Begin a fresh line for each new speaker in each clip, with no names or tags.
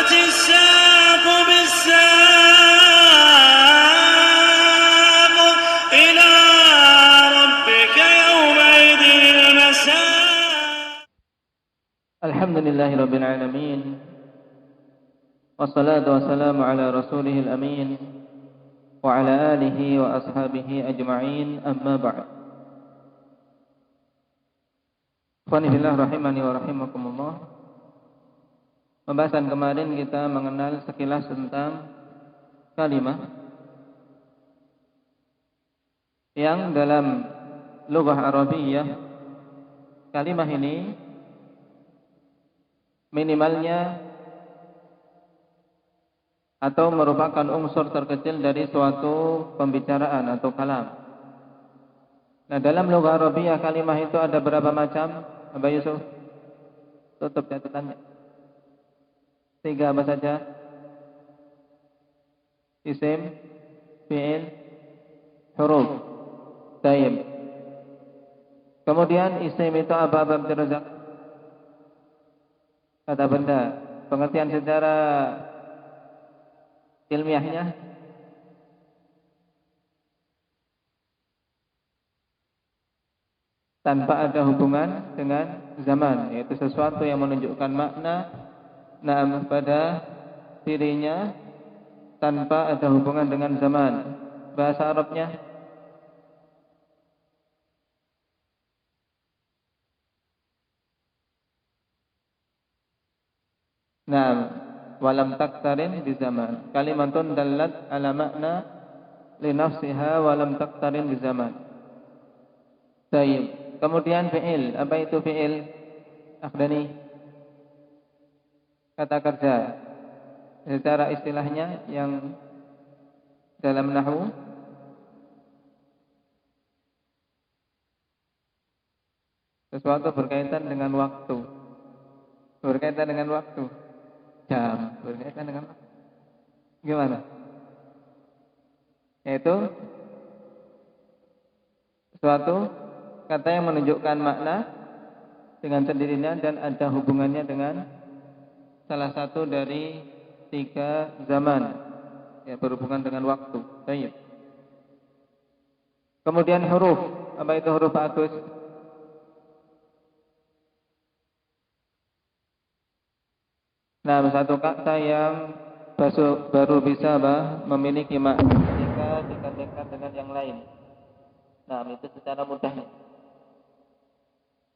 والتفت الساق بالساق إلى ربك يومئذ المساق.
الحمد لله رب العالمين، والصلاة والسلام على رسوله الأمين وعلى آله وأصحابه أجمعين، أما بعد. Ikhwanifillah rahimani wa rahimakumullah. Pembahasan kemarin kita mengenal sekilas tentang kalimah yang dalam lughah Arabiyah, kalimah ini minimalnya atau merupakan unsur terkecil dari suatu pembicaraan atau kalam. Nah, dalam lughah Arabiyah kalimah itu ada berapa macam? Abah Yusuf, tutup catatannya. 3 apa saja? Isim, fi'il, huruf. Taib. Kemudian isim itu apa, Abah Abdul Razak? Kata benda. Pengertian secara ilmiahnya? Tanpa ada hubungan dengan zaman, yaitu sesuatu yang menunjukkan makna pada dirinya tanpa ada hubungan dengan zaman. Bahasa Arabnya walam taktarin di zaman. Kalimatun dallat ala makna li nafsiha walam taktarin di zaman. Baik. Kemudian fi'il, apa itu fi'il? Akhdani, kata kerja. Secara istilahnya yang dalam nahwu sesuatu berkaitan dengan waktu. Berkaitan dengan waktu. Jam, berkaitan dengan waktu. Gimana? Yaitu suatu kata yang menunjukkan makna dengan sendirinya dan ada hubungannya dengan salah satu dari 3 zaman, ya, berhubungan dengan waktu. Baik. Kemudian huruf, apa itu huruf Pak Agus? Nah, satu kata yang baru bisa memiliki makna ketika dikandungkan dengan yang lain. Nah, itu secara mudahnya.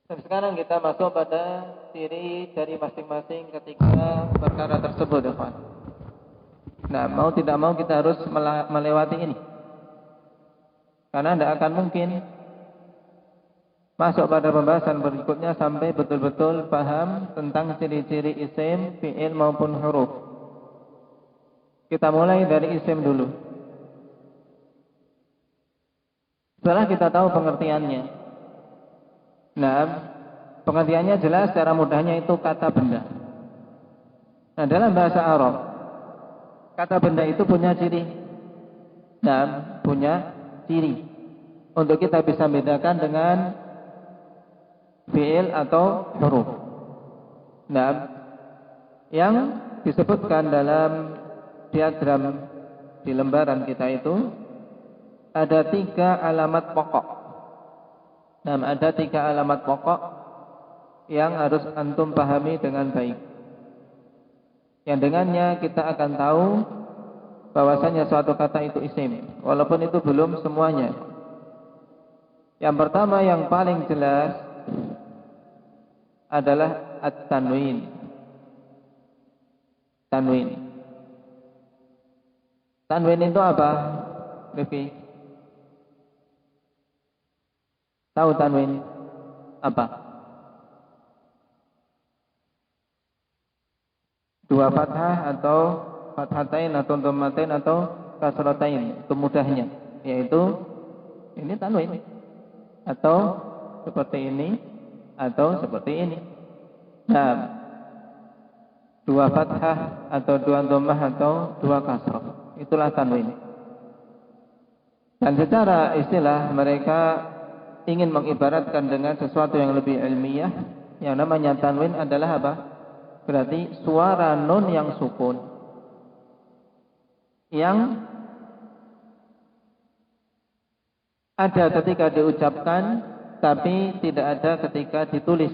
Dan sekarang kita masuk pada ciri dari masing-masing ketika perkara tersebut, ya Pak. Nah, mau tidak mau kita harus melewati ini, karena tidak akan mungkin masuk pada pembahasan berikutnya sampai betul-betul paham tentang ciri-ciri isim, fi'il maupun huruf. Kita mulai dari isim dulu. Setelah kita tahu pengertiannya, nah, pengertiannya jelas, secara mudahnya itu kata benda. Nah, dalam bahasa Arab, kata benda itu punya ciri. Nah, punya ciri. Untuk kita bisa bedakan dengan fi'il atau huruf. Nah, yang disebutkan dalam diagram di lembaran kita itu ada 3 alamat pokok. Nah, ada 3 alamat pokok yang harus antum pahami dengan baik, yang dengannya kita akan tahu bahwasanya suatu kata itu isim, walaupun itu belum semuanya. Yang pertama yang paling jelas adalah at-tanwin. Tanwin. Tanwin itu apa, Rifki? Tahu tanwin apa? 2 fathah atau fathatain atau dhammatain atau kasratain, itu mudahnya, yaitu ini tanwin, atau seperti ini atau seperti ini. Nah, 2 fathah atau 2 dhammah atau 2 kasrah, itulah tanwin. Dan secara istilah mereka ingin mengibaratkan dengan sesuatu yang lebih ilmiah, yang namanya tanwin adalah apa? berarti suara nun yang sukun, yang ada ketika diucapkan tapi tidak ada ketika ditulis.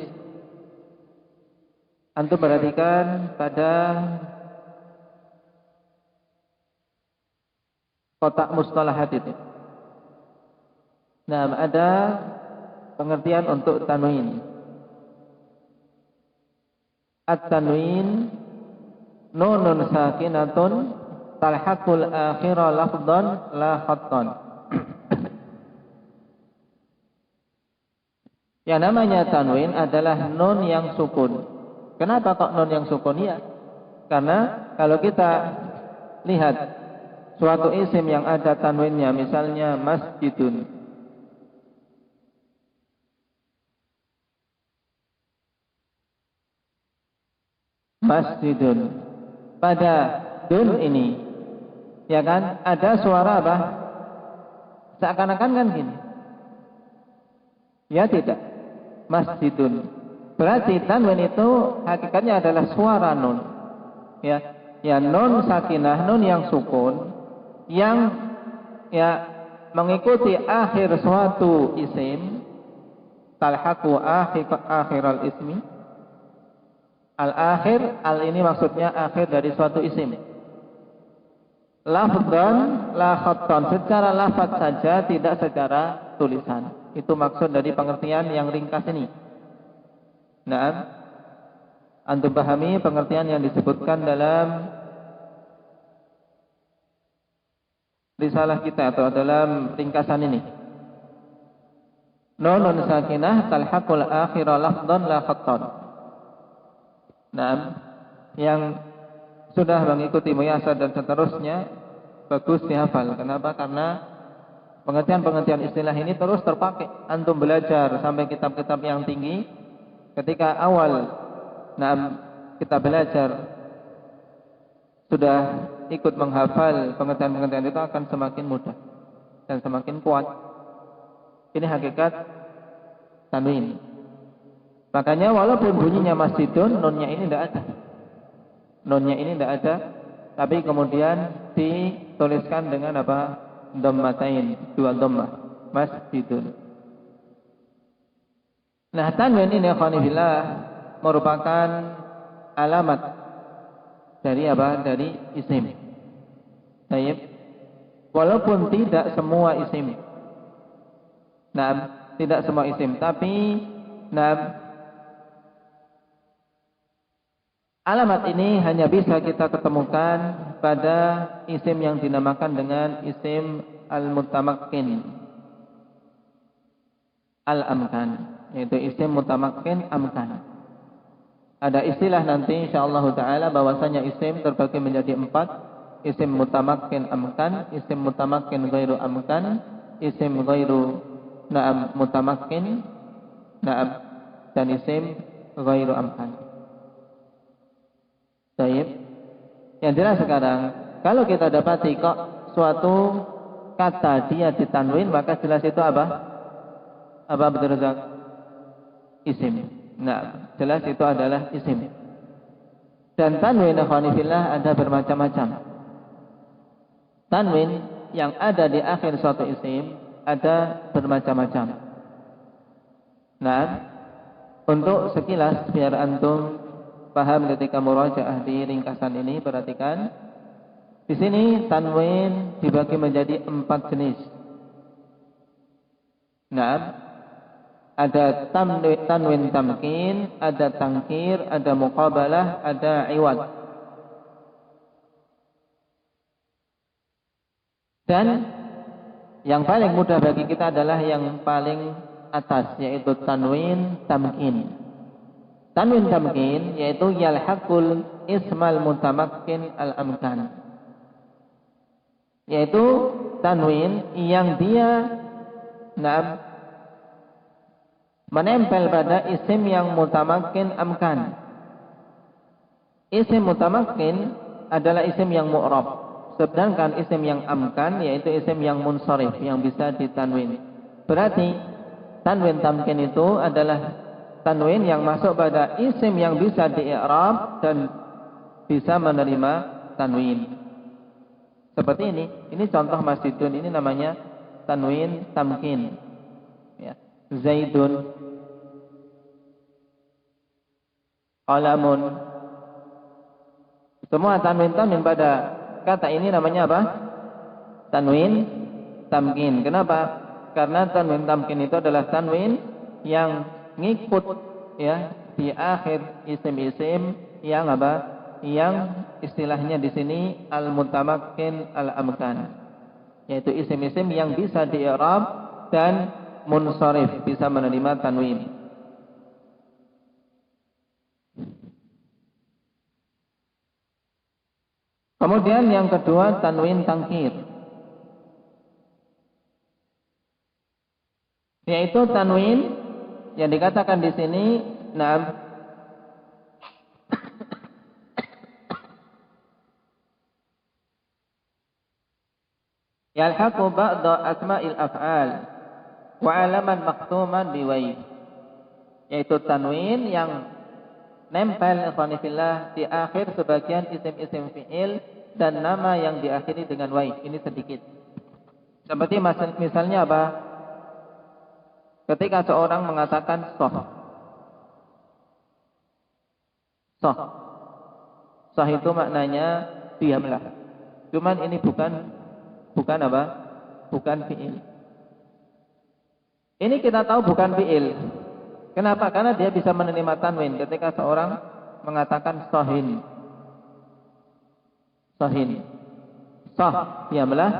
Antum perhatikan pada kotak mustalahat itu. Nah, ada pengertian untuk tanwin. At-tanwin nunun sakinatun talhaqul akhira lafdhan la khattan. Yang namanya tanwin adalah nun yang sukun. Kenapa kok nun yang sukun? Ya, karena kalau kita lihat suatu isim yang ada tanwinnya, misalnya masjidun, masjidun, pada dun ini, ya kan, ada suara apa? Seakan-akan kan gini. Ya tidak, masjidun. Berarti tanwin itu hakikatnya adalah suara nun. Ya, ya nun sakinah, nun yang sukun, yang ya mengikuti akhir suatu isim, talhaqu akhiral ismi. Al-akhir, al ini maksudnya akhir dari suatu isim. Lafdhan la khattan, secara lafaz saja, tidak secara tulisan. Itu maksud dari pengertian yang ringkas ini. Nah, antum pahami pengertian yang disebutkan dalam risalah kita atau dalam ringkasan ini. Nunun sakinah talhaqul akhira lafdhan la khattan. Nah, yang sudah mengikuti muyasar dan seterusnya bagus dihafal. Kenapa? Karena pengertian-pengertian istilah ini terus terpakai. Antum belajar sampai kitab-kitab yang tinggi. Ketika awal kita belajar sudah ikut menghafal pengertian-pengertian itu akan semakin mudah dan semakin kuat. Ini hakikat tanwin. Makanya walaupun bunyinya masjidun, nunnya ini tidak ada. Nunnya ini tidak ada, tapi kemudian dituliskan dengan apa? Dhammatain, dua dhammah. Masjidun. Nah, tanwin ini khonifillah merupakan alamat dari apa? Dari isim. Baik. Walaupun tidak semua isim. Nah, tidak semua isim, tapi alamat ini hanya bisa kita ketemukan pada isim yang dinamakan dengan isim al-mutamakkin, al-amkan, yaitu isim mutamakkin amkan. Ada istilah nanti insyaallah taala bahwasanya isim terbagi menjadi 4, isim mutamakkin amkan, isim mutamakkin ghairu amkan, isim ghairu mutamakkin, dan isim ghairu amkan. Baik. Yang jelas sekarang, kalau kita dapati kok suatu kata dia ditanwin, maka jelas itu apa? Apa betul Razak? Isim. Nah, jelas itu adalah isim. Dan tanwin khonifillah ada bermacam-macam. Tanwin yang ada di akhir suatu isim ada bermacam-macam. Nah, untuk sekilas biar antum paham ketika murajaah di ringkasan ini, perhatikan. Di sini tanwin dibagi menjadi 4 jenis. Nah, ada tanwin tamkin, ada tangkir, ada muqabalah, ada iwad. Dan yang paling mudah bagi kita adalah yang paling atas, yaitu tanwin tamkin. Tanwin tamkin yaitu yalhaqul ismal mutamakkin al-amkan, yaitu tanwin yang dia menempel pada isim yang mutamakkin amkan. Isim mutamakkin adalah isim yang mu'rab, sedangkan isim yang amkan yaitu isim yang munsharif yang bisa ditanwin. Berarti tanwin tamkin itu adalah tanwin yang masuk pada isim yang bisa di-i'rab dan bisa menerima tanwin. Seperti ini. Ini contoh masjidun, ini namanya tanwin tamkin. Ya. Zaidun, qalamun. Semua tanwin-tanwin pada kata ini namanya apa? Tanwin tamkin. Kenapa? Karena tanwin tamkin itu adalah tanwin yang ngikut ya di akhir isim-isim yang apa? Yang istilahnya di sini al-mutamakkin al-amkan, yaitu isim-isim yang bisa di-i'rab dan munsharif, bisa menerima tanwin. Kemudian yang kedua tanwin tangkir, yaitu tanwin yang dikatakan di sini yalhaqu ba'da asma'il af'al wa 'alaman maktuman biwai, yaitu tanwin yang nempel ikhwanifillah di akhir sebagian isim-isim fi'il dan nama yang diakhiri dengan wai. Ini sedikit. Seperti misalnya apa? Ketika seorang mengatakan soh. Soh. Soh itu maknanya diamlah. Cuman ini bukan apa? Bukan fi'il. Ini kita tahu bukan fi'il. Kenapa? Karena dia bisa menerima tanwin ketika seorang mengatakan sohin. Sohin. Soh, diamlah.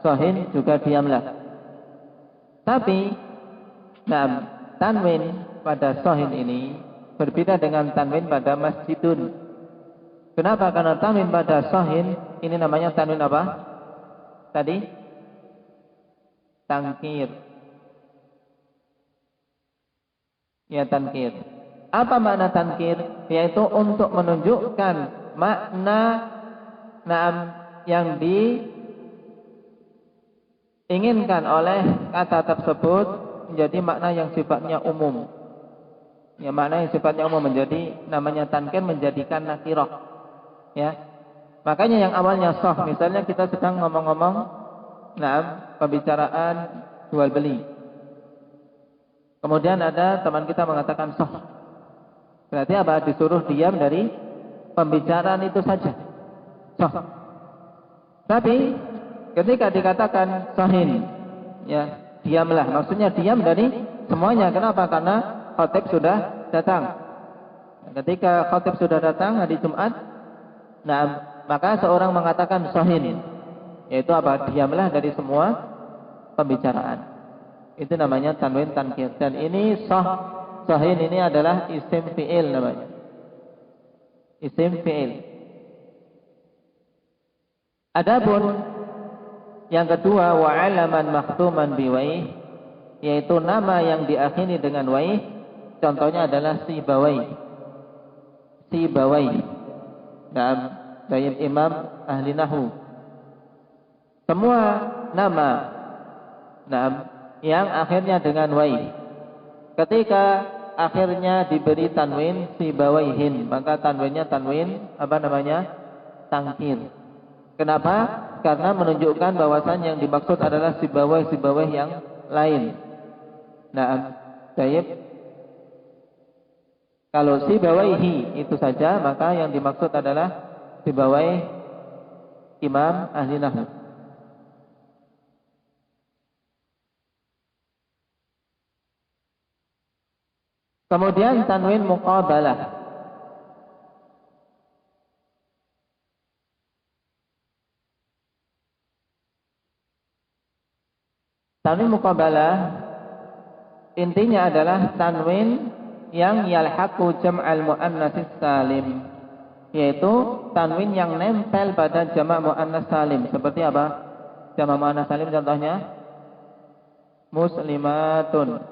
Sohin juga diamlah. Tapi, tanwin pada sohin ini berbeda dengan tanwin pada masjidun. Kenapa? Karena tanwin pada sohin ini namanya tanwin apa? Tadi? Tangkir. Ya, tankir. Apa makna tankir? Yaitu untuk menunjukkan makna yang diinginkan oleh kata tersebut menjadi makna yang sifatnya umum. Ya, makna yang sifatnya umum menjadi namanya tankir, menjadikan nakirah. Ya. Makanya yang awalnya soh, misalnya kita sedang ngomong-ngomong pembicaraan jual beli. Kemudian ada teman kita mengatakan soh. Berarti apa? Disuruh diam dari pembicaraan itu saja. Soh. Tapi ketika dikatakan sohin, ya diamlah. Maksudnya diam dari semuanya. Kenapa? Karena khatib sudah datang. Ketika khatib sudah datang hari Jumat, maka seorang mengatakan sohin, yaitu apa? Diamlah dari semua pembicaraan. Itu namanya tanwin tankir. Dan ini sohin ini adalah isim fi'il namanya. Isim fi'il. Adapun yang kedua wa 'alaman makhtuman biwai, yaitu nama yang diakhiri dengan wai. Contohnya adalah sibawai. Sibawai. Dari Imam ahli nahwu. Semua nama yang akhirnya dengan wai, ketika akhirnya diberi tanwin sibawaihin, maka tanwinnya tanwin apa namanya? Tangkir. Kenapa? Karena menunjukkan bahwasan yang dimaksud adalah sibawai yang lain. Baik. Kalau sibawaihi itu saja, maka yang dimaksud adalah sibawai Imam ahli nahwu. Kemudian tanwin muqabalah. Tanwin muqabalah intinya adalah tanwin yang yalhaqu jam'al muannatsis salim, yaitu tanwin yang nempel pada jamak muannas salim. Seperti apa? Jamak muannas salim contohnya muslimatun.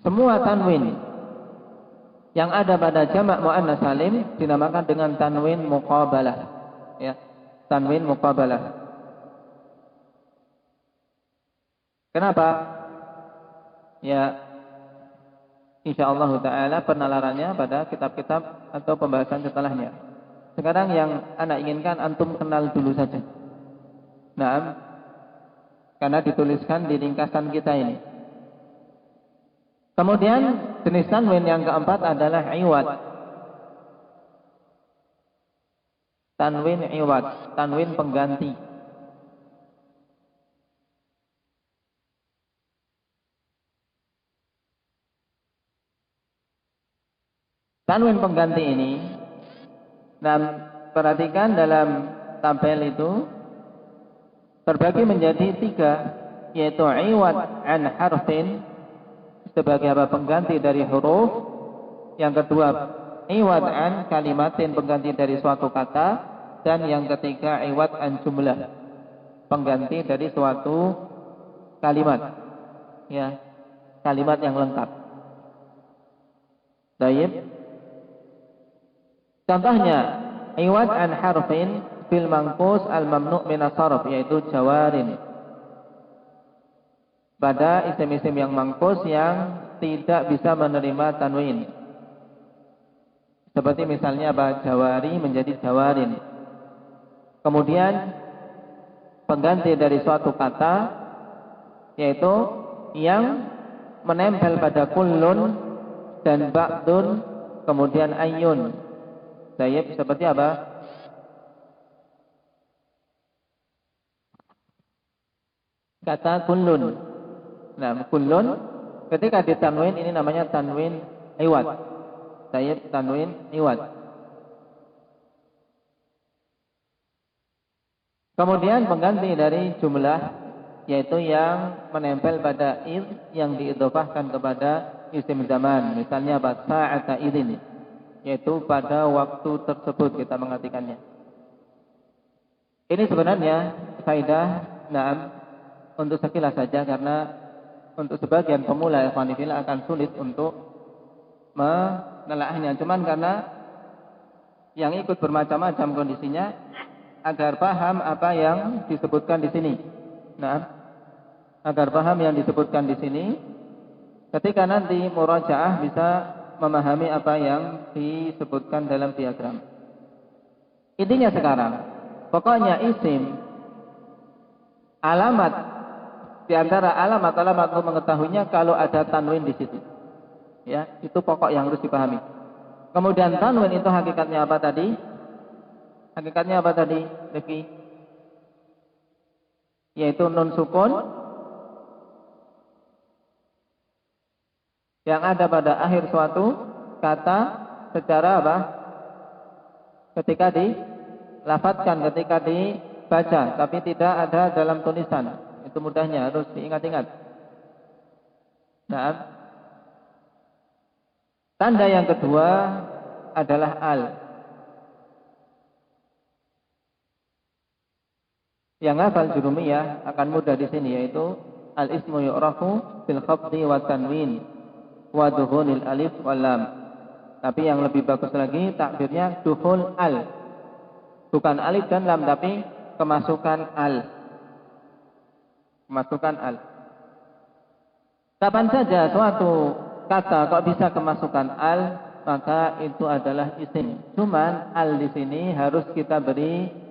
Semua tanwin yang ada pada jamak muannas salim dinamakan dengan tanwin muqabalah. Ya, tanwin muqabalah. Kenapa? Ya, insyaallah taala penalarannya pada kitab-kitab atau pembahasan setelahnya. Sekarang yang anak inginkan antum kenal dulu saja. Nah, karena dituliskan di ringkasan kita ini. Kemudian jenis tanwin yang keempat adalah iwad. Tanwin iwad, tanwin pengganti. Tanwin pengganti ini, dan perhatikan dalam tabel itu terbagi menjadi 3, yaitu iwad an harfin sebagai apa? Pengganti dari huruf. Yang kedua, iwad an kalimatin, pengganti dari suatu kata. Dan yang ketiga, iwad an jumlah, pengganti dari suatu kalimat. Ya, kalimat yang lengkap. Baik. Contohnya, iwad an harfin fil manqus al mamnu' min as-sarf, yaitu jawarin. Pada isim-isim yang mangkus yang tidak bisa menerima tanwin. Seperti misalnya apa? Jawari menjadi jawarin. Kemudian pengganti dari suatu kata, yaitu yang menempel pada kullun dan ba'dun, kemudian ayyun. Baik, seperti apa? Kata kullun. Nah, kullun ketika ditanwin ini namanya tanwin iwad. Baik, tanwin iwad. Kemudian pengganti dari jumlah, yaitu yang menempel pada id yang diidhofahkan kepada isim zaman. Misalnya apa? Sa'ata idzin, yaitu pada waktu tersebut kita mengartikannya. Ini sebenarnya faedah untuk sekilas saja, karena untuk sebagian pemula ikhwan fillah akan sulit untuk menelaahnya. Cuman karena yang ikut bermacam-macam kondisinya, agar paham apa yang disebutkan di sini. Nah, agar paham yang disebutkan di sini, ketika nanti murajaah bisa memahami apa yang disebutkan dalam diagram. Intinya sekarang, pokoknya isim, alamat, di antara alamat-alamat untuk mengetahuinya kalau ada tanwin di situ. Ya, itu pokok yang harus dipahami. Kemudian tanwin itu hakikatnya apa tadi? Hakikatnya apa tadi, Rifki? Yaitu nun sukun yang ada pada akhir suatu kata secara apa? Ketika dilafadzkan, ketika dibaca, tapi tidak ada dalam tulisan. Itu mudahnya, harus diingat-ingat. Nah, tanda yang kedua adalah al. Yang hafal jurumiyah akan mudah di sini, yaitu al-ismu yu'rafu bil khafdi wa tanwin wa dukhulil alif wal lam. Tapi yang lebih bagus lagi takbirnya dukhul al. Bukan alif dan lam, tapi kemasukan al. Kemasukan al. Kapan saja suatu kata kok bisa kemasukan al, maka itu adalah isim. Cuman al di sini harus kita beri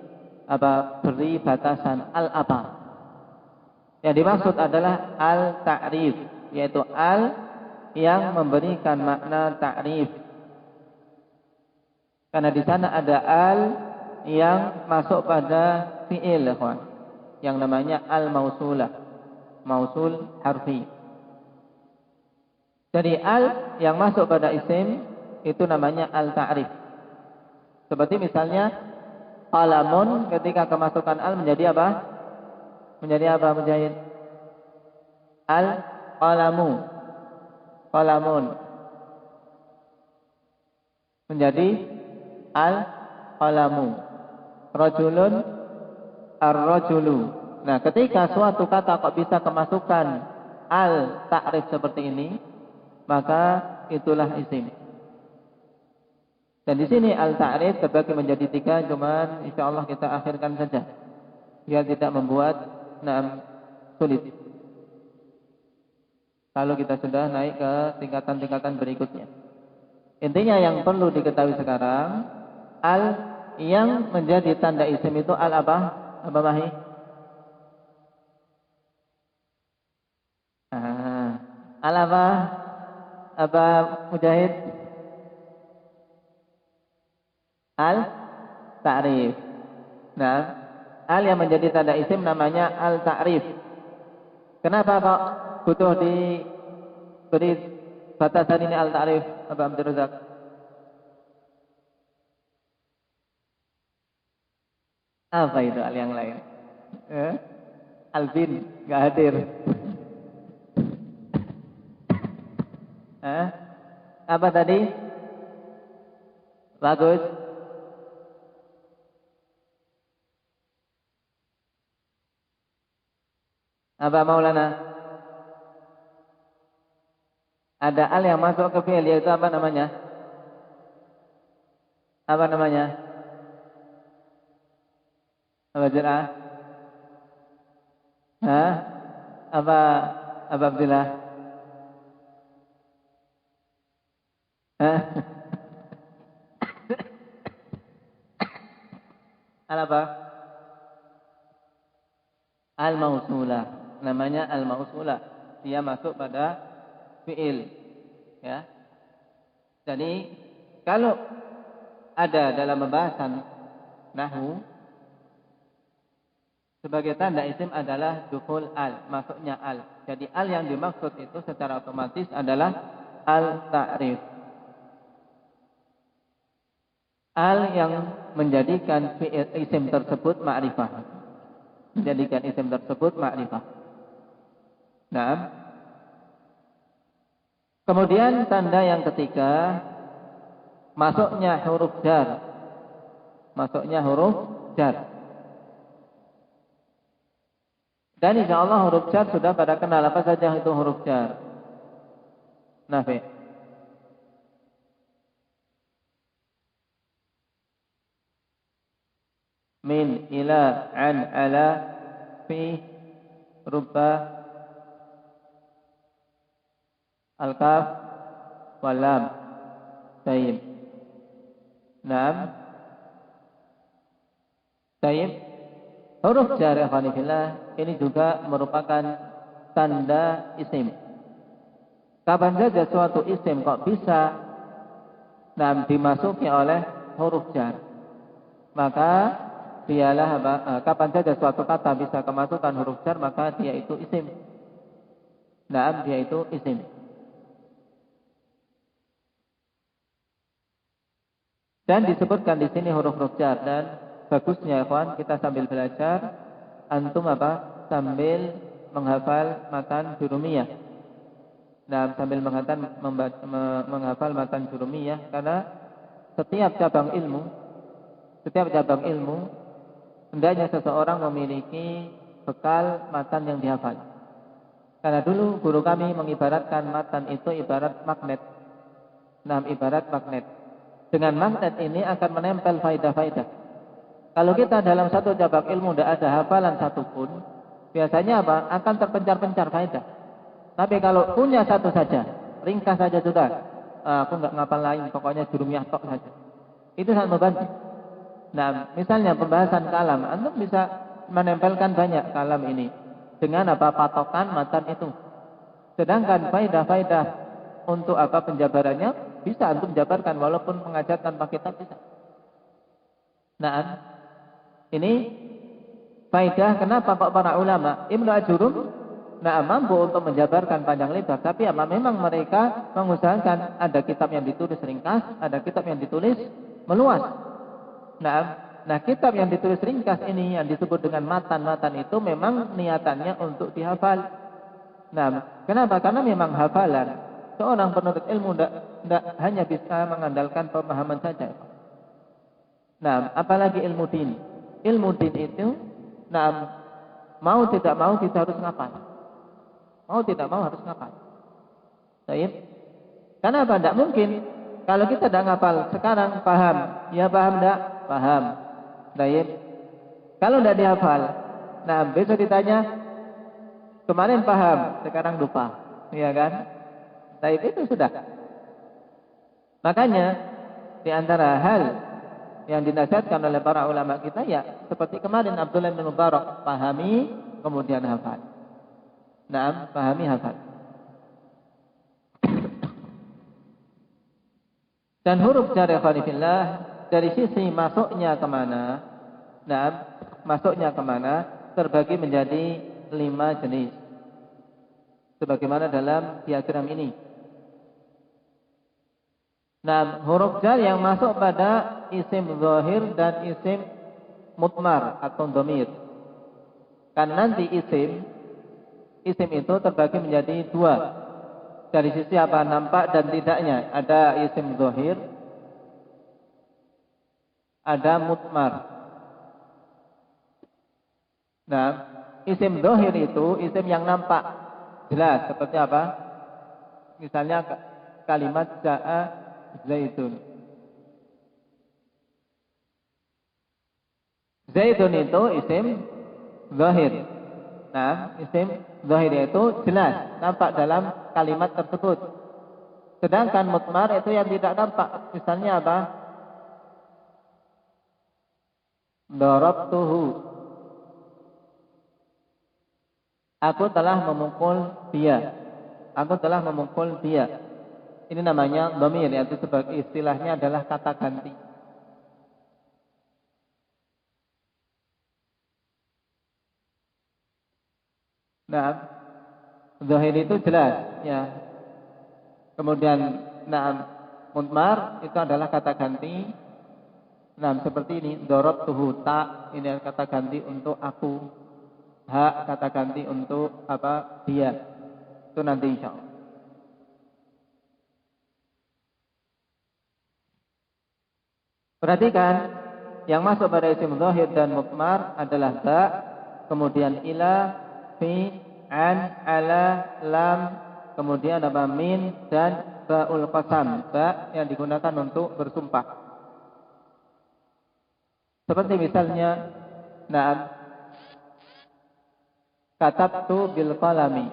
batasan al apa. Yang dimaksud adalah al ta'rif, yaitu al yang memberikan makna ta'rif. Karena di sana ada al yang masuk pada fi'il, yang namanya al mausulah, mausul harfi. Jadi al yang masuk pada isim itu namanya al ta'rif. Seperti misalnya qalamun, ketika kemasukan al menjadi apa? Menjadi apa Mujahid? Al qalamu. Qalamun menjadi al qalamu. Rajulun ar-rajulu. Nah, ketika suatu kata kok bisa kemasukan al ta'rif seperti ini, maka itulah isim. Dan di sini al-ta'rif terbagi menjadi 3, cuman insyaallah kita akhirkan saja biar tidak membuat sulit. kalau kita sudah naik ke tingkatan-tingkatan berikutnya. Intinya yang perlu diketahui sekarang, al yang menjadi tanda isim itu al apa? Apa Mahi? Al apa? Apa Mujahid? Al ta'rif. Nah, al yang menjadi tanda isim namanya al ta'rif. Kenapa kok butuh diberi batasan ini al ta'rif? Apa Abdul Razak? Apa itu al yang lain? Alvin nggak hadir. Apa tadi? Bagus. Apa Maulana? Ada al yang masuk ke fi'il, yaitu apa namanya? Apa namanya? Apa Jirah? Apa Abdillah? Al apa? Al-mausulah. Namanya al-mausulah. Dia masuk pada fi'il. Ya. Jadi kalau ada dalam pembahasan nahwu, sebagai tanda isim adalah dukhul al, masuknya al. Jadi al yang dimaksud itu secara otomatis adalah al-ta'rif. Al yang menjadikan isim tersebut ma'rifah. Menjadikan isim tersebut ma'rifah. Nah, kemudian tanda yang ketiga, masuknya huruf jar. Masuknya huruf jar. Dan insya Allah huruf jar sudah pada kenal apa saja itu huruf jar. Nafi. Min, ila, an, ala, fi, rubba, al-kaf, walam, tayyib. Naam. Tayyib. Huruf jar ikhwanifillah ini juga merupakan tanda isim. Kapan saja suatu isim kok bisa dimasuki oleh huruf jar, maka dialah kapan saja suatu kata bisa kemasukan huruf jar, maka dia itu isim. Dia itu isim. Dan disebutkan di sini huruf-huruf jar, dan bagusnya ikhwan kita sambil belajar antum sambil menghafal matan jurumiyah. Sambil menghafal matan jurumiyah, karena setiap cabang ilmu hendaknya seseorang memiliki bekal matan yang dihafal. Karena dulu guru kami mengibaratkan matan itu ibarat magnet. Ibarat magnet. Dengan magnet ini akan menempel faidah-faidah. Kalau kita dalam satu cabang ilmu tidak ada hafalan satupun, biasanya akan terpencar-pencar faidah. Tapi kalau punya satu saja, ringkas saja sudah. Aku nggak ngapal lain, pokoknya jurumiyah tok saja. Itu sangat membantu. Misalnya pembahasan kalam, antum bisa menempelkan banyak kalam ini dengan patokan matan itu. Sedangkan faidah-faidah untuk penjabarannya bisa antum jabarkan walaupun mengajar tanpa kitab bisa. Ini faidah kenapa kok para ulama Ibnu Ajurum mampu untuk menjabarkan panjang lebar, tapi memang mereka mengusahakan ada kitab yang ditulis ringkas, ada kitab yang ditulis meluas. Kitab yang ditulis ringkas ini yang disebut dengan matan-matan itu memang niatannya untuk dihafal. Kenapa? Karena memang hafalan seorang penuntut ilmu tidak hanya bisa mengandalkan pemahaman saja. Apalagi ilmu din. Ilmu din itu, mau tidak mau kita harus ngapal. Mau tidak mau harus ngapal. Baik. Kenapa? Tidak mungkin. Kalau kita tidak ngapal sekarang paham, ya paham tidak? Paham. Baik. Kalau tidak dihafal, besok ditanya kemarin paham, sekarang lupa. ya kan? Taib itu sudah. Makanya di antara hal yang dinasihatkan oleh para ulama kita ya seperti kemarin Abdullah bin Mubarak, pahami kemudian hafal. Naam, pahami hafal. Dan huruf jar ikhwanifillah dari sisi masuknya kemana? Naam, masuknya kemana? Terbagi menjadi 5 jenis. Sebagaimana dalam diagram ini. Nah, huruf jar yang masuk pada isim zahir dan isim mutmar atau dhamir. Kan nanti isim itu terbagi menjadi 2. Dari sisi apa? Nampak dan tidaknya. Ada isim zahir, ada mutmar. Nah, isim zahir itu isim yang nampak jelas, seperti apa? Misalnya kalimat ja'a zaitun. Zaitun itu isim zahir. Nah, isim zahir itu jelas, nampak dalam kalimat tersebut. Sedangkan mutmar itu yang tidak nampak. Misalnya apa? Darabtuhu. Aku telah memukul dia. Aku telah memukul dia. Ini namanya dhamir, yaitu sebagai istilahnya adalah kata ganti. Nah, zahir itu jelas, ya. Kemudian, nah, mutmar itu adalah kata ganti. Nah, seperti ini, darabtuhu, ta, ini adalah kata ganti untuk aku. Hak kata ganti untuk apa? Dia. Itu nanti insyaallah. Perhatikan, yang masuk pada isim zahir dan mutmar adalah ba, kemudian ila, fi, an, ala, lam, kemudian apa? Min dan ba'ul qasam. Ba yang digunakan untuk bersumpah. Seperti misalnya, na'am, katabtu bil qalami.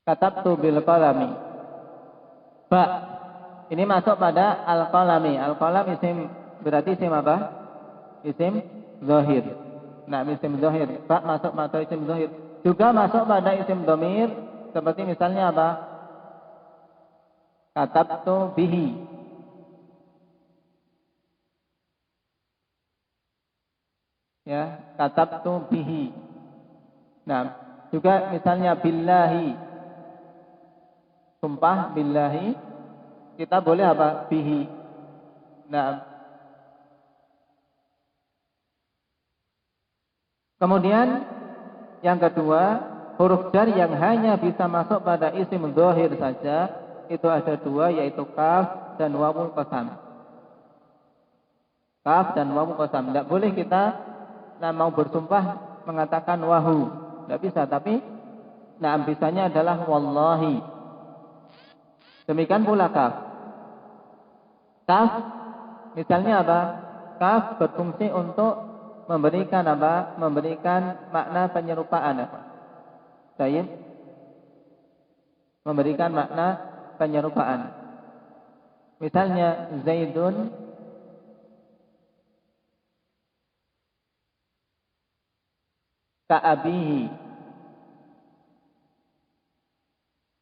Katabtu bil qalami. Ba. Ini masuk pada al-qalami. Al-qalam isim berarti isim apa? Isim zahir. Nah, isim zahir. Ba masuk pada isim zahir. Juga masuk pada isim dhamir seperti misalnya apa? Katabtu bihi. Ya, katabtu bihi. Nah, juga misalnya billahi. Sumpah billahi. Kita boleh apa? Bihi. Nah. Kemudian yang kedua, huruf jar yang hanya bisa masuk pada isim zahir saja, itu ada 2, yaitu kaf dan wawul qasam. Kaf dan wawul qasam. Tidak boleh kita mau bersumpah mengatakan wahu. Tidak bisa, tapi bisanya adalah wallahi. Demikian pula kaf. Kaf misalnya apa? Kaf berfungsi untuk memberikan apa? Memberikan makna penyerupaan apa? Baik. Memberikan makna penyerupaan. Misalnya Zaidun ka'abihi.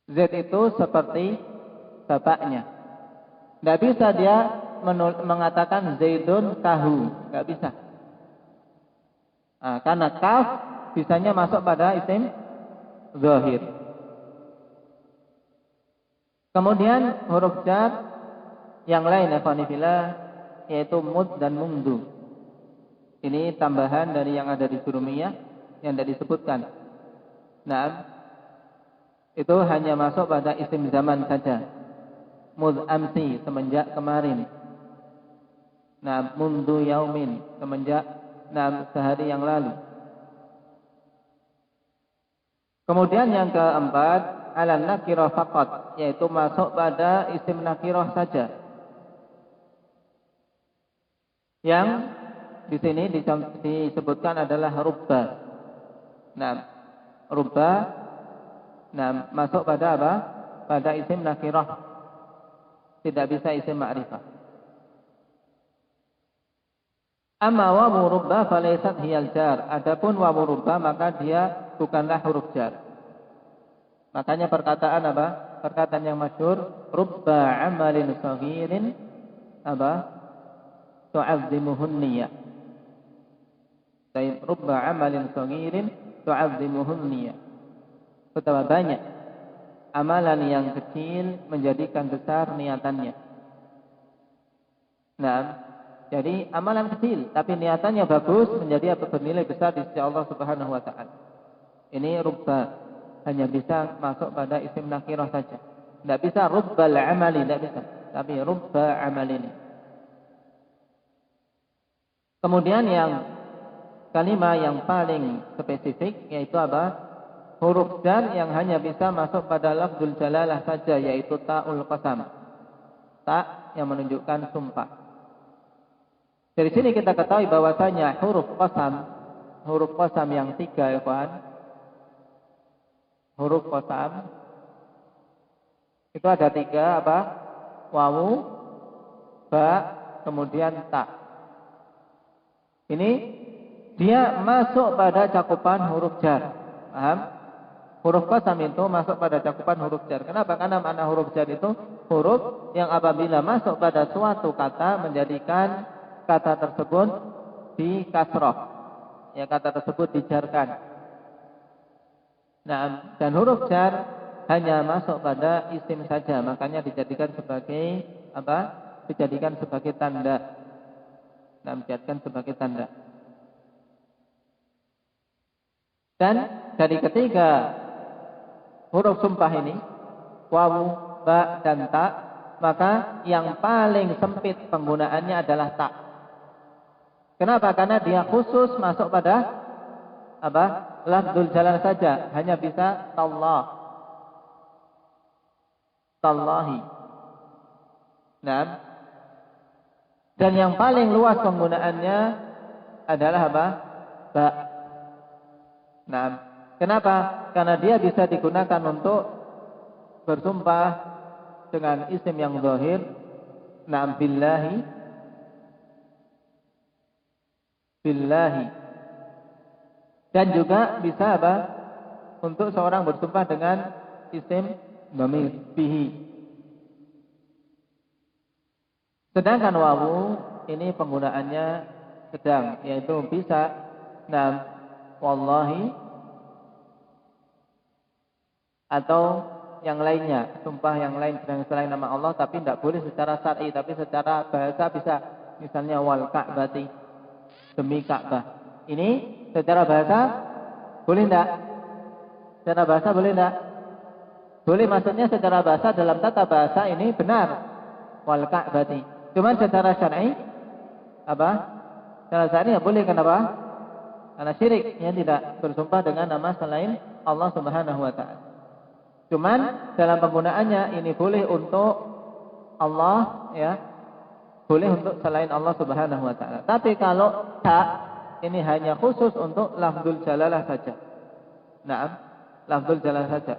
Zaid itu seperti bapaknya. Tidak bisa dia mengatakan Zaidun kahu. Tidak bisa. Nah, karena kaf bisanya masuk pada isim zahir. Kemudian huruf jar yang lain ikhwanifillah, yaitu mud dan mundu. Ini tambahan dari yang ada di surumiyah yang tidak disebutkan. Nah, itu hanya masuk pada isim zaman saja. Mud amsi, semenjak kemarin. Nah, mundu yaumin, semenjak sehari yang lalu. Kemudian yang keempat, ala nakirah faqat, yaitu masuk pada isim nakirah saja. Yang di sini disebutkan adalah rubba. Nah, rubba masuk pada apa? Pada isim nakirah. Tidak bisa isim ma'rifah. Amma wawu rubba falaysat hiyal jar. Adapun wawu rubba maka dia bukanlah huruf jar. Makanya perkataan apa? Perkataan yang masyhur, rubba amalin saghirin apa? Tu'azzimuhun niyah. Baik, rubba amalin saghirin tu'azzimuhun niyah. Betapa banyak amalan yang kecil menjadikan besar niatannya. Nah, jadi amalan kecil tapi niatannya bagus menjadi bernilai besar di sisi Allah Subhanahu wa taala. Ini rubba hanya bisa masuk pada isim nakirah saja. Tidak bisa rubbal amali, tidak bisa. Tapi rubba amalin. Kemudian yang kalimat yang paling spesifik yaitu apa? Huruf jar yang hanya bisa masuk pada lafzul jalalah saja, yaitu ta'ul qasam. Ta yang menunjukkan sumpah. Dari sini kita ketahui bahwasanya huruf qasam yang 3 ya kawan. Huruf qasam itu ada 3 apa? Wawu, ba, kemudian ta. Ini dia masuk pada cakupan huruf jar. Paham? Huruf qasam itu masuk pada cakupan huruf jar. Kenapa? Karena makna huruf jar itu huruf yang apabila masuk pada suatu kata menjadikan kata tersebut di kasroh. Ya, kata tersebut dijarkan. Nah, dan huruf jar hanya masuk pada isim saja, makanya dijadikan sebagai apa? Dijadikan sebagai tanda. Nah, dijadikan sebagai tanda. Dan dari ketiga huruf sumpah ini, wawu, ba, dan ta, maka yang paling sempit penggunaannya adalah ta. Kenapa? Karena dia khusus masuk pada apa? Lafzul jalal saja, hanya bisa tallah, tallahi. Nah, dan yang paling luas penggunaannya adalah apa? Ba. Nah, kenapa? Karena dia bisa digunakan untuk bersumpah dengan isim yang zahir. Na'am billahi. Dan juga bisa apa? Untuk seorang bersumpah dengan isim dhamir bihi. Sedangkan wawu ini penggunaannya sedang, yaitu bisa na'am wallahi atau yang lainnya, sumpah yang lain selain nama Allah, tapi tidak boleh secara syar'i, tapi secara bahasa bisa. Misalnya wal ka'bati, demi Ka'bah. Ini secara bahasa boleh tidak? Secara bahasa boleh tidak? Boleh, maksudnya secara bahasa dalam tata bahasa ini benar. Wal ka'bati. Cuman secara syar'i apa? Secara syar'i tidak boleh, kenapa? Karena syirik, yang tidak bersumpah dengan nama selain Allah Subhanahu wa taala. Cuman dalam penggunaannya ini boleh untuk Allah, ya. Boleh untuk selain Allah Subhanahu wa taala. Tapi kalau ta ini hanya khusus untuk lafzul jalalah saja. Naam, lafzul jalalah saja.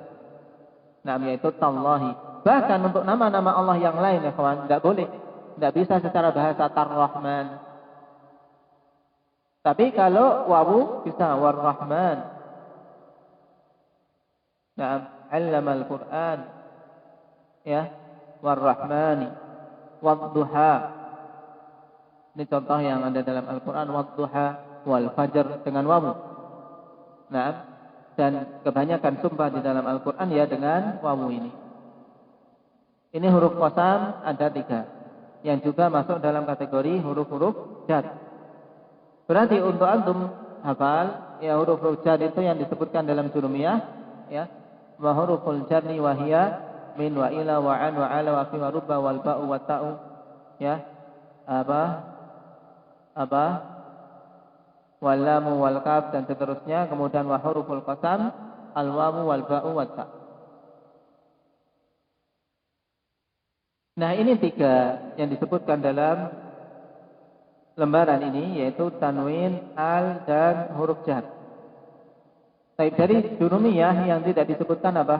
Naam, yaitu tallahi. Bahkan untuk nama-nama Allah yang lain ya kawan, tidak boleh. Tidak bisa secara bahasa tar-Rahman. Tapi kalau wawu bisa war-Rahman. Naam, 'allamal Qur'an. Ya, war-Rahmani. Wad-duha. Ini contoh yang ada dalam Al-Qur'an, wad-duha wal fajr dengan wawu. Naam, dan kebanyakan sumpah di dalam Al-Qur'an ya dengan wawu ini. Ini huruf qasam ada 3 yang juga masuk dalam kategori huruf-huruf jar. Berarti untuk antum hafal ya huruf-huruf jar itu yang disebutkan dalam surumiyah ya. Wa huruful jarri wa hiya min wa ila wa an wa ala wa fi wa rubba wal ba'u wa ta'u ya. Apa wal lamu wal kaf dan seterusnya. Kemudian wa huruful qasam al wawu wal ba'u wa ta'. Nah, ini 3 yang disebutkan dalam lembaran ini, yaitu tanwin, al, dan huruf jar. Baik, dari jurumiyah yang tidak disebutkan apa?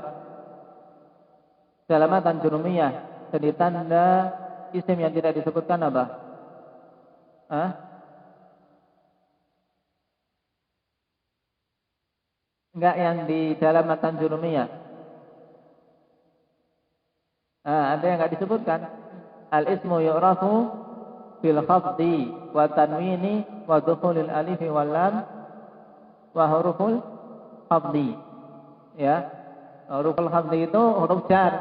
Dalam matan jurumiyah, jadi tanda isim yang tidak disebutkan apa? Hah? Enggak, yang di dalam matan jurumiyah. Ada yang enggak disebutkan. Al-ismu yu'rafu bil khafdi wa tanwini wa dukhulil alifi wal lam wa huruful khafdi. Ya. Huruful khafdi itu huruf jar,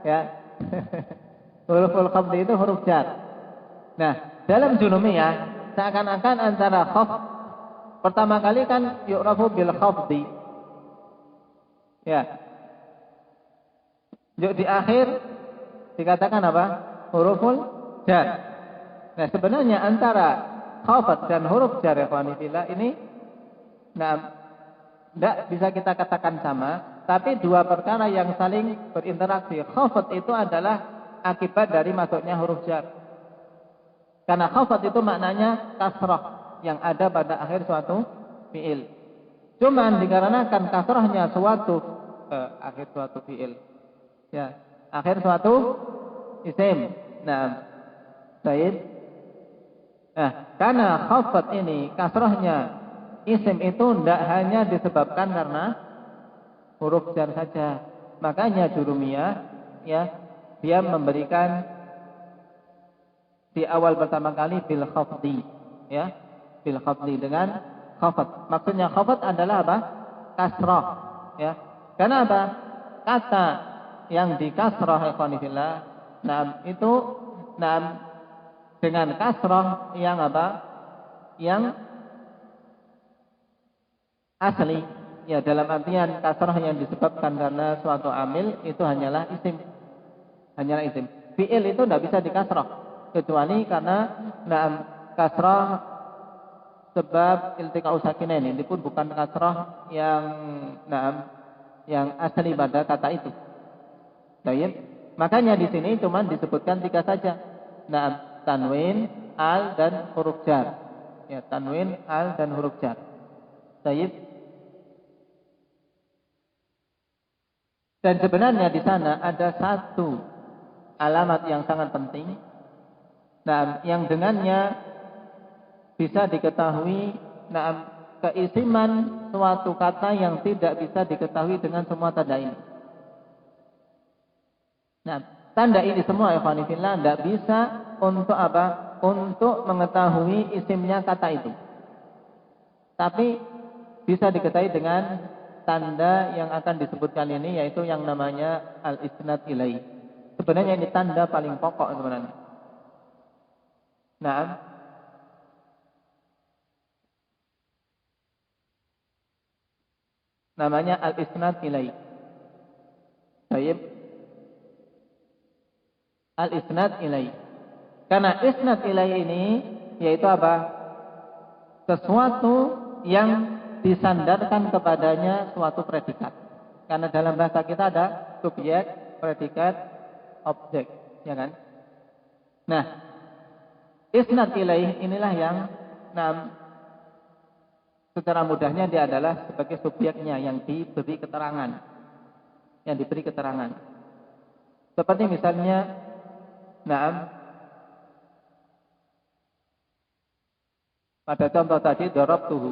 ya. Huruful khafdi itu huruf jar. Nah, dalam jurumiyah seakan-akan antara khaf pertama kali kan yu'rafu bil khafdi. Ya. Di akhir dikatakan apa? Huruful jar. Nah, sebenarnya antara khafat dan huruf jar ikhwanillah ini tidak bisa kita katakan sama, tapi dua perkara yang saling berinteraksi. Khafat itu adalah akibat dari masuknya huruf jar. Karena khafat itu maknanya kasrah yang ada pada akhir suatu fiil. Cuman dikarenakan kasrahnya suatu akhir suatu fiil, ya, akhir suatu isim. Nah, baik. Nah, karena khafat ini kasrahnya isim itu tidak hanya disebabkan karena huruf jar saja. Makanya jurumiyah, ya, dia memberikan di awal pertama kali bil khafdi, ya, bil khafdi dengan khafat. Maksudnya khafat adalah apa? Kasrah, ya. Karena apa? Kata yang di kasrah ikhwanillah, itu dengan kasrah yang apa? Yang asli, ya, dalam artian kasrah yang disebabkan karena suatu amil itu hanyalah isim. Hanyalah isim. Fi'il itu tidak bisa dikasrah kecuali karena kasrah sebab iltiqa'u sakinain. Ini pun bukan kasrah yang asli pada kata itu. Baik. Makanya di sini cuma disebutkan tiga saja. Tanwin, al, dan huruf jar. Ya, tanwin, al, dan huruf jar. Baik. Dan sebenarnya di sana ada satu alamat yang sangat penting. Yang dengannya bisa diketahui keisiman suatu kata yang tidak bisa diketahui dengan semua tanda ini. Nah, tanda ini semua ikhwanillah tidak bisa untuk apa? Untuk mengetahui isimnya kata itu. Tapi bisa diketahui dengan tanda yang akan disebutkan ini, yaitu yang namanya al-isnad ilaih. Sebenarnya ini tanda paling pokok sebenarnya. Nah, namanya al-isnad ilaih. Baik. Al-isnad ilaih. Karena isnad ilaih ini yaitu apa? Sesuatu yang disandarkan kepadanya suatu predikat. Karena dalam bahasa kita ada subjek, predikat, objek, ya kan? Nah, isnad ilaih inilah yang secara mudahnya dia adalah sebagai subjeknya yang diberi keterangan. Yang diberi keterangan. Seperti misalnya pada contoh tadi darabtuhu.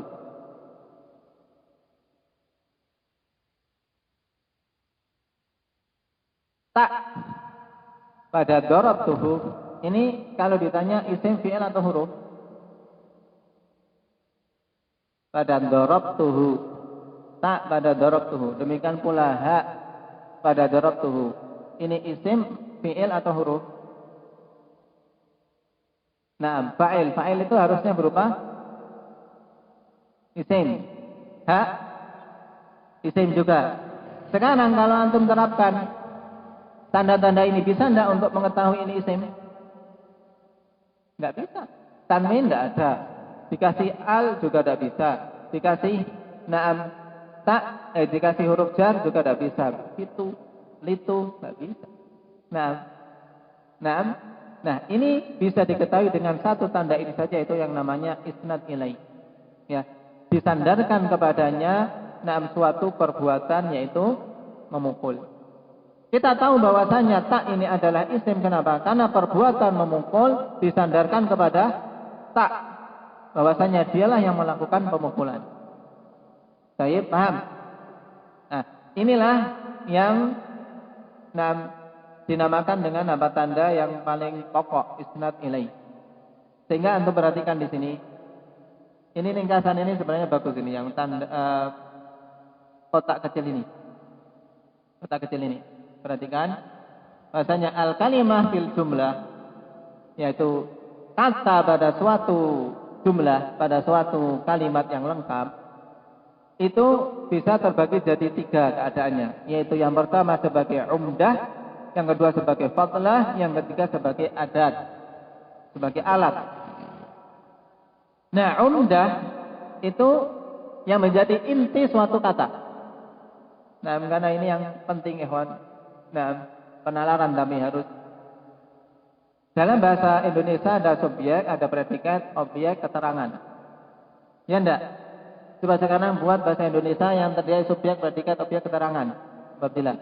Tak pada darabtuhu ini kalau ditanya isim, fi'il atau huruf? Pada darabtuhu. Tak pada darabtuhu. Demikian pula ha pada darabtuhu. Ini isim, fi'il atau huruf? Nah, fa'il. Fa'il itu harusnya berupa isim. Ha? Isim juga. Sekarang kalau antum terapkan tanda-tanda ini, bisa enggak untuk mengetahui ini isim? Enggak bisa. Tanwin enggak ada. Dikasih al juga enggak bisa. Dikasih dikasih huruf jar juga enggak bisa. Itu, litu enggak bisa. Nah, ini bisa diketahui dengan satu tanda ini saja, itu yang namanya isnad ilaih. Ya, disandarkan kepadanya suatu perbuatan, yaitu memukul. Kita tahu bahwasanya tak ini adalah isim. Kenapa? Karena perbuatan memukul disandarkan kepada tak, bahwasanya dialah yang melakukan pemukulan. Saya paham. Nah, inilah yang dinamakan dengan tanda yang paling pokok, isnad ilaih. Sehingga antum perhatikan di sini. Ini ringkasan ini sebenarnya bagus ini, yang tanda kotak kecil ini. Kotak kecil ini. Perhatikan. Bahasanya al-kalimah fil jumlah, yaitu kata pada suatu jumlah, pada suatu kalimat yang lengkap, itu bisa terbagi jadi 3 keadaannya. Yaitu yang pertama sebagai umdah, yang kedua sebagai fadlah, yang ketiga sebagai adat, sebagai alat. Nah, umdah itu yang menjadi inti suatu kata. Nah, karena ini yang penting, ikhwan. Nah, penalaran kami harus. Dalam bahasa Indonesia ada subjek, ada predikat, objek, keterangan. Ya enggak? Coba sekarang buat bahasa Indonesia yang terdiri subjek, predikat, objek, keterangan. Apabila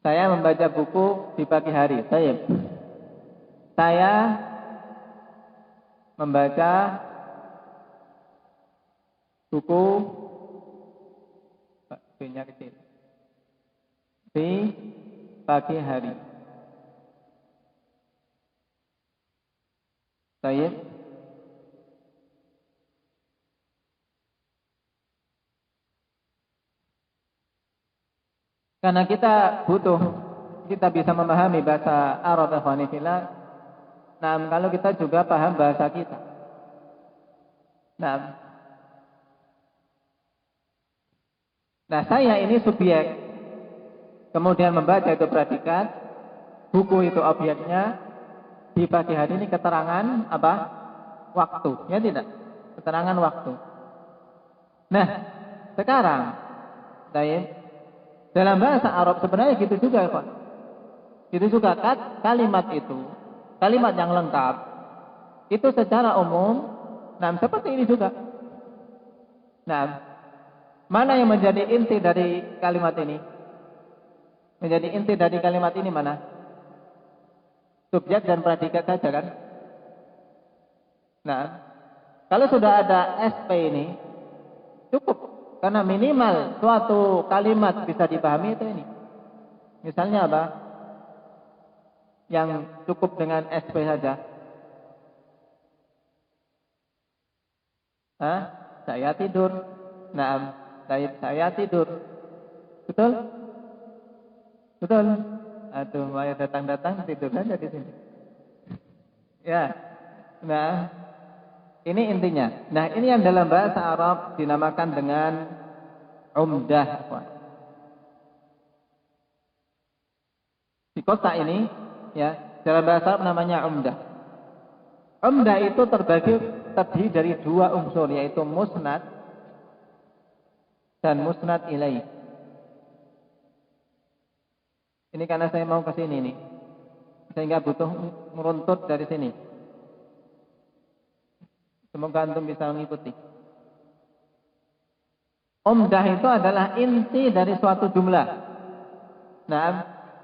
saya membaca buku di pagi hari. Saya membaca buku B-nya kecil di pagi hari. Karena kita bisa memahami bahasa Arab, ikhwanifillah. Nah, kalau kita juga paham bahasa kita. Nah, saya ini subjek. Kemudian membaca itu predikat, buku itu objeknya, di pagi hari ini keterangan apa? Waktu, ya tidak? Keterangan waktu. Nah, sekarang, dalam bahasa Arab sebenarnya gitu juga, Pak. Gitu juga kalimat itu, kalimat yang lengkap, itu secara umum, seperti ini juga. Mana yang menjadi inti dari kalimat ini? Menjadi inti dari kalimat ini mana? Subjek dan predikat saja kan? Kalau sudah ada SP ini, cukup. Karena minimal suatu kalimat bisa dipahami itu ini. Misalnya apa? Yang cukup dengan SP saja. Saya tidur. Saya tidur. Betul? Betul. Aduh, mau datang-datang tidur saja di sini. Ya. Ini intinya. Nah, ini yang dalam bahasa Arab dinamakan dengan umdah. Di kotak ini, ya, dalam bahasa Arab namanya umdah. Umdah itu terdiri dari 2 unsur, yaitu musnad dan musnad ilaih. Ini karena saya mau ke sini nih, sehingga butuh meruntut dari sini. Semoga antum bisa mengikuti. Umdah itu adalah inti dari suatu jumlah.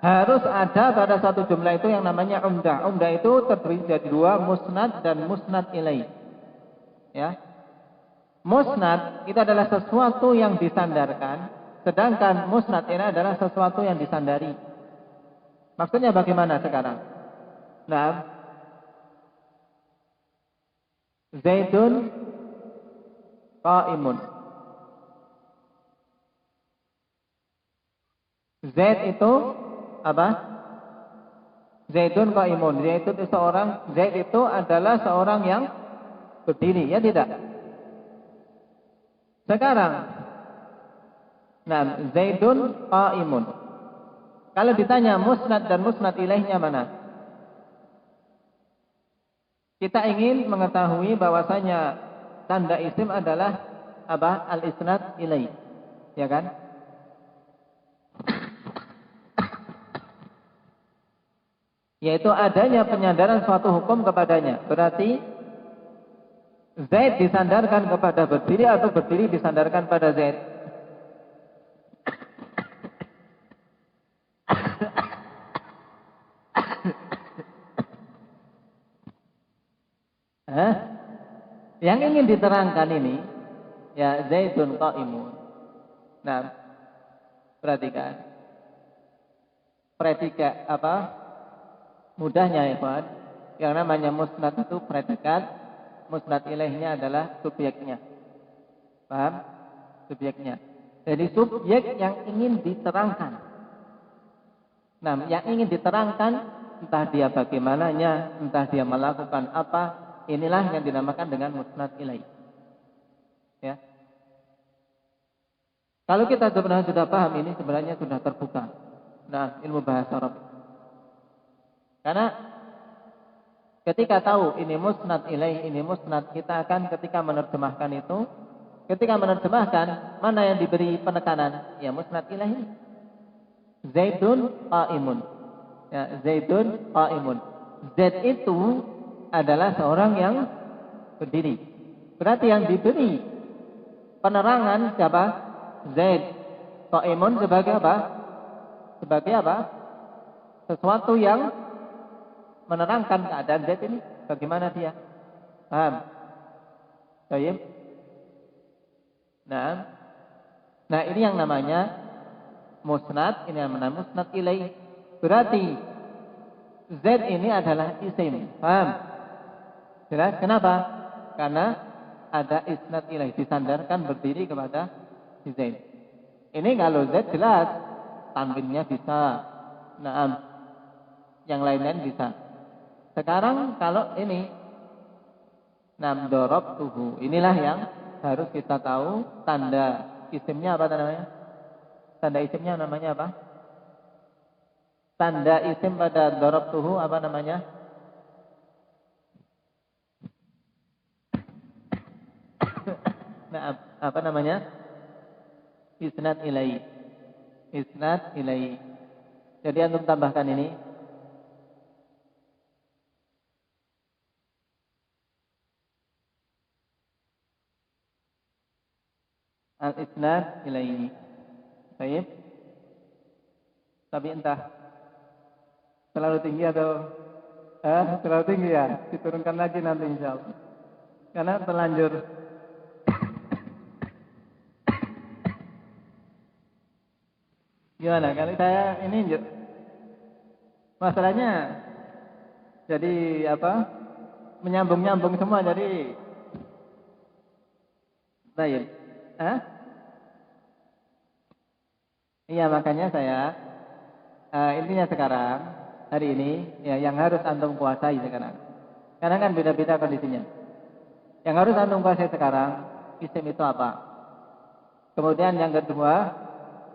Harus ada pada suatu jumlah itu yang namanya umdah. Umdah itu terdiri dari 2, musnad dan musnad ilaih. Ya. Musnad itu adalah sesuatu yang disandarkan, sedangkan musnad ini adalah sesuatu yang disandari. Maksudnya bagaimana sekarang? Zaidun qa'imun. Zaid itu apa? Zaidun qa'imun. Zaid itu adalah seorang yang berdiri, ya tidak? Sekarang, Zaidun qa'imun. Kalau ditanya musnad dan musnad ilaihnya mana? Kita ingin mengetahui bahwasanya tanda isim adalah apa? Al-isnad ilaih. Ya kan? Yaitu adanya penyandaran suatu hukum kepadanya. Berarti Zaid disandarkan kepada berdiri atau berdiri disandarkan pada Zaid. Yang ingin diterangkan ini ya Zaidun qa'imun. Nah, perhatikan. Predikat apa? Mudahnya ya, Pak. Yang namanya musnad itu predikat, musnad ilaihnya adalah subjeknya. Paham? Subjeknya. Jadi subjek yang ingin diterangkan. Nah, yang ingin diterangkan entah dia bagaimananya, entah dia melakukan apa, inilah yang dinamakan dengan musnad ilaih. Ya. Kalau kita sebenarnya sudah paham ini sebenarnya sudah terbuka. Nah, ilmu bahasa Arab. Karena ketika tahu ini musnad ilaih, ini musnad, kita akan ketika menerjemahkan itu, ketika menerjemahkan mana yang diberi penekanan? Ya musnad ilaih. Zaidun qa'imun. Ya, Zaidun qa'imun. Zaid itu adalah seorang yang berdiri. Berarti yang diberi penerangan siapa? Zaid. Qa'imun sebagai apa? Sebagai apa? Sesuatu yang menerangkan keadaan Zaid ini. Bagaimana dia? Paham? Baik. Nah ini yang namanya musnad, ini yang namanya musnad ilaih. Berarti Z ini adalah isim. Paham? Jelas? Kenapa? Karena ada isnad ilaih, disandarkan berdiri kepada Z. Ini kalau Z jelas, tanwinnya bisa. Naam. Yang lain-lain bisa. Sekarang kalau ini nam dorob tuhu. Inilah yang harus kita tahu tanda isimnya apa namanya? Tanda isimnya namanya apa? Tanda isim pada dorob tuhu apa namanya? Nah, apa namanya? Isnad ilaih. Isnad ilaih. Jadi antum tambahkan ini. Al-isnad ilaih. Baik. Tapi entah terlalu tinggi atau terlalu tinggi ya, diturunkan lagi nanti insyaallah. Karena terlanjur. Gimana? Kali saya ini masalahnya jadi apa? Menyambung-nyambung semua jadi baik. Iya makanya saya intinya sekarang hari ini ya yang harus antum kuasai sekarang. Karena kan beda-beda kondisinya. Yang harus antum kuasai sekarang isim itu apa? Kemudian yang kedua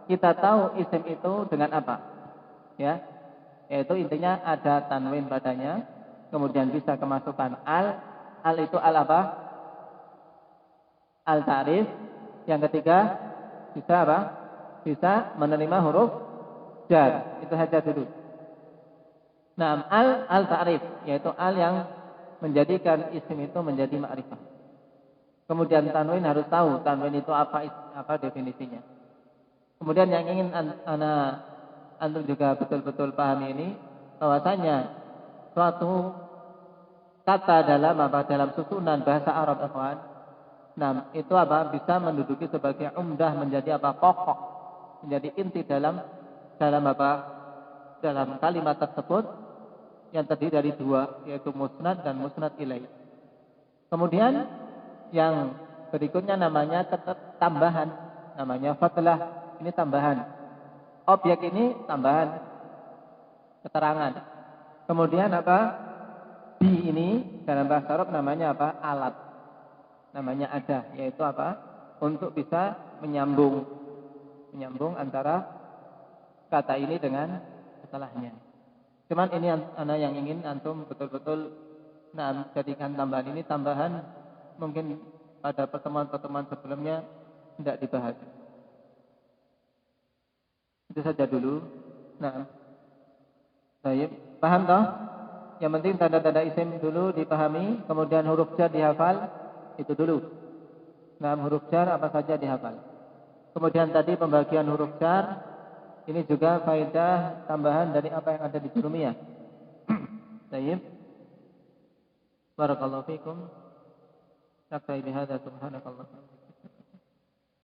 kita tahu isim itu dengan apa? Ya, yaitu intinya ada tanwin padanya, kemudian bisa kemasukan al itu al apa? Al ta'rif. Yang ketiga bisa apa? Bisa menerima huruf jar. Itu saja dulu. Nah, al ta'rif yaitu al yang menjadikan isim itu menjadi ma'rifah. Kemudian tanwin harus tahu tanwin itu apa definisinya. Kemudian yang ingin antum juga betul-betul pahami ini bahwasanya suatu kata dalam susunan bahasa Arab ikhwan. Nah, itu apa? Bisa menduduki sebagai umdah, menjadi apa? Pokok, menjadi inti dalam apa? Dalam kalimat tersebut yang terdiri dari dua, yaitu musnad dan musnad ilaih. Kemudian yang berikutnya namanya tambahan, namanya fadlah. Ini tambahan. Objek ini tambahan keterangan. Kemudian apa? Bi ini dalam bahasa Arab namanya apa? Alat. Namanya ada, yaitu apa? Untuk bisa menyambung antara kata ini dengan setelahnya. Cuman ini yang ingin antum betul-betul Nah, jadikan tambahan ini tambahan mungkin pada pertemuan-pertemuan sebelumnya tidak dibahas. Itu saja dulu. Nah, baik, paham toh? Yang penting tanda-tanda isim dulu dipahami, kemudian huruf jar dihafal, itu dulu. Nah, huruf jar apa saja dihafal. Kemudian tadi pembagian huruf jar, ini juga faedah tambahan dari apa yang ada di jurumiyah. Baik. Barakallahu fikum. Naktafi bihadza subhanakallah.